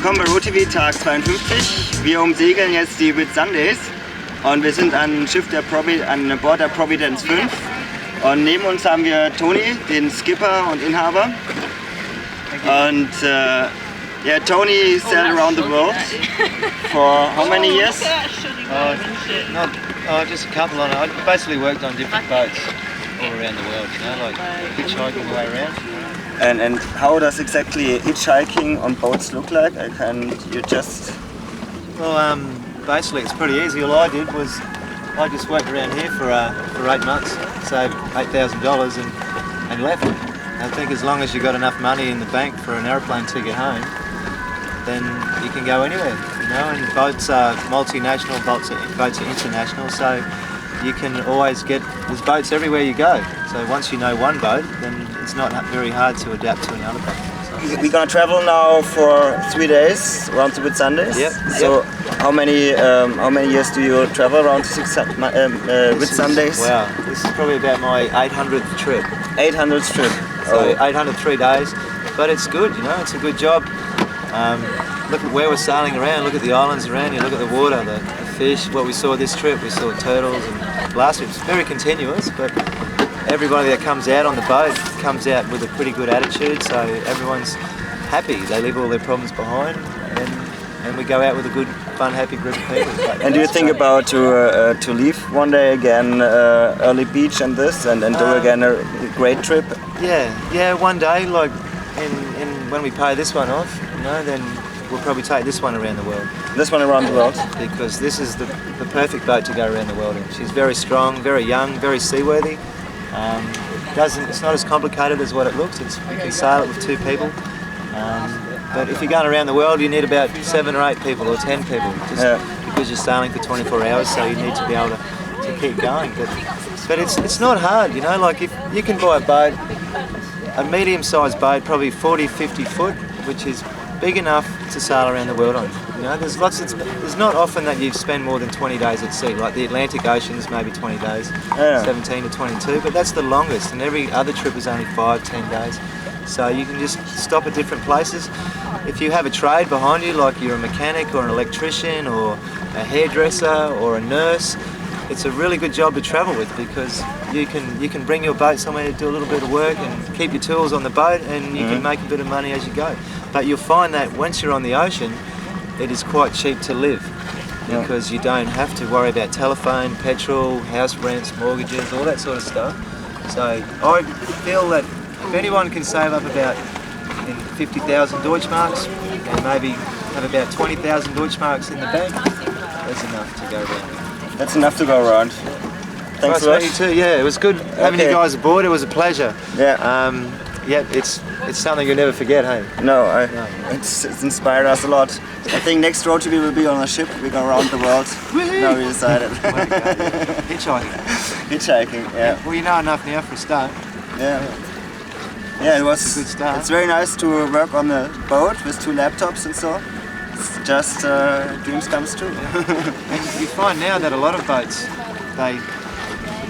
Willkommen bei RoTV Tag 52. Wir umsegeln jetzt die Whitsundays und wir sind an Bord der Providence V. Und neben uns haben wir Toni, den Skipper und Inhaber. Und Toni sailed around the world for how many years? Just a couple on it. I basically worked on different boats all around the world, you know, like hitchhiking the way around. And how does exactly hitchhiking on boats look like? Well, basically it's pretty easy. All I did was I just worked around here for 8 months, saved $8,000 and left. I think as long as you got enough money in the bank for an aeroplane ticket home, then you can go anywhere, you know. And boats are multinational, boats are international, so you can always there's boats everywhere you go. So once you know one boat, then it's not very hard to adapt to another boat. So we're gonna travel now for 3 days around the Whitsundays. Yep. So how many years do you travel around the Whitsundays? Wow, this is probably about my 800th trip. 800th trip. So 803 days, but it's good, you know. It's a good job. Look at where we're sailing around. Look at the islands around you. Look at the water, the fish. What we saw this trip, we saw turtles, and last trip it's very continuous. But everybody that comes out on the boat comes out with a pretty good attitude, so everyone's happy. They leave all their problems behind, and we go out with a good, fun, happy group of people. And do you think about to leave one day again, early beach and this, and do again a great trip? Yeah, one day, like when we pay this one off, you know, then we'll probably take this one around the world. This one around the world? Because this is the perfect boat to go around the world in. She's very strong, very young, very seaworthy. It's not as complicated as what it looks. You can sail it with 2 people. But if you're going around the world, you need about 7 or 8 people or 10 people, because you're sailing for 24 hours, so you need to be able to keep going. But it's not hard, you know. Like if you can buy a boat, a medium-sized boat, probably 40, 50 foot, which is big enough to sail around the world on. You know, there's not often that you spend more than 20 days at sea. Like the Atlantic Ocean's maybe 20 days, 17 to 22, but that's the longest, and every other trip is only 5, 10 days. So you can just stop at different places. If you have a trade behind you, like you're a mechanic or an electrician or a hairdresser or a nurse, it's a really good job to travel with, because you can bring your boat somewhere to do a little bit of work and keep your tools on the boat, and you can make a bit of money as you go. But you'll find that once you're on the ocean, it is quite cheap to live, because you don't have to worry about telephone, petrol, house rents, mortgages, all that sort of stuff. So I feel that if anyone can save up about 50,000 Deutschmarks and maybe have about 20,000 Deutschmarks in the bank, that's enough to go around. That's enough to go around. Thanks a lot. You too. Yeah, it was good having you guys aboard. It was a pleasure. Yeah. It's something you'll never forget, hey? No, it's inspired us a lot. I think next RoTV will be on a ship. We go around the world. Now we decided. Hitchhiking, yeah. Well, you know enough now for a start. Yeah, it was a good start. It's very nice to work on the boat with 2 laptops and so. It's just dreams comes true. And you find now that a lot of boats, the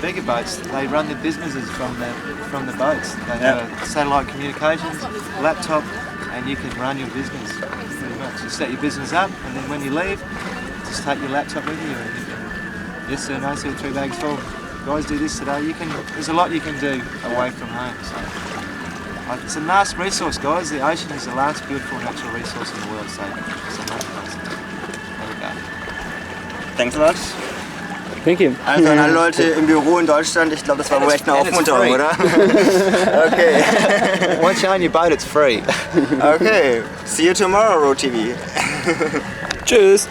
bigger boats, they run their businesses from the boats. They have satellite communications, laptop, and you can run your business pretty much. You set your business up, and then when you leave, just take your laptop with you. And you can, yes sir, no sir, 3 bags full. Guys, do this today. There's a lot you can do away from home. So. It's a nice resource, guys. The ocean is the last beautiful natural resource in the world, so it's a nice place. There we go. Thanks a lot. Thank you. Also an alle Leute im Büro in Deutschland, ich glaube, das war wohl echt eine Aufmunterung, oder? Okay. Once you're on your boat, it's free. Okay. See you tomorrow, RoTV. Tschüss.